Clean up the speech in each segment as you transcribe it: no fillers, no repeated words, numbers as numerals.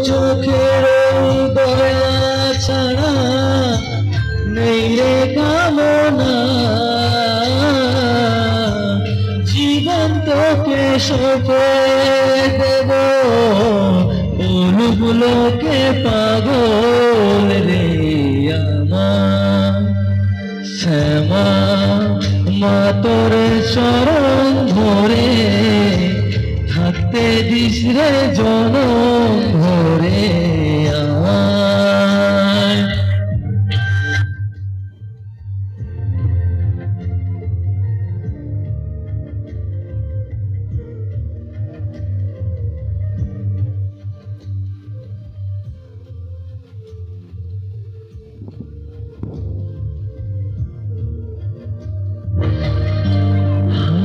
চোখের ওই দয়া ছাড়া নেই রে কামনা, জীবন তোকে সঁপে দেব, বলগুলোকে পাগল রে আমার শ্যামা মা তোর চরণ ধরে থাকতে দিস রে জনম ভরে আমার।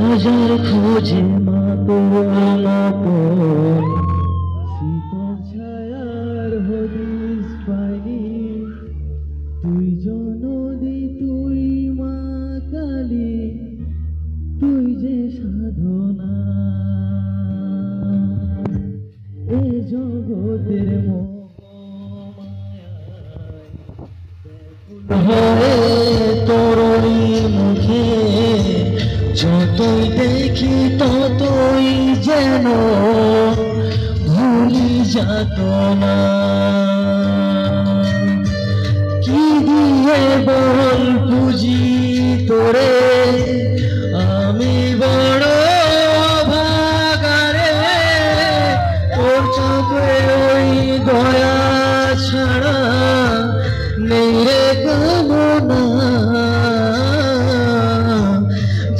হাজার খোঁজে মা তোর মতন শীতল ছায়ার হদিস পাইনি, তুই জননী তুই মা কালী, তুই যে সাধনা এ জগতের হয়ে তরুণীর মুখে যতই দেখি ততই যেন ভুলি যাত না। কি দিয়ে বল পুজি তোরে আমি বড় ভাগারে, তোর চোখে ওই দয়া ছাড়া নেই রে কামনা,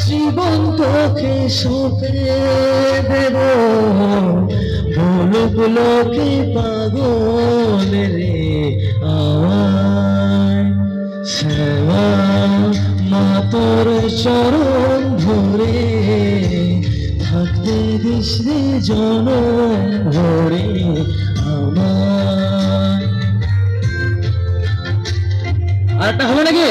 জীবন তোকে সঁপে দেব, বলগুলোকে পাগল রে আমার শ্যামা মা তোর চরণ ধরে থাকতে দিস রে জনম ভরে আমার। আরেকটা হবে নাকি?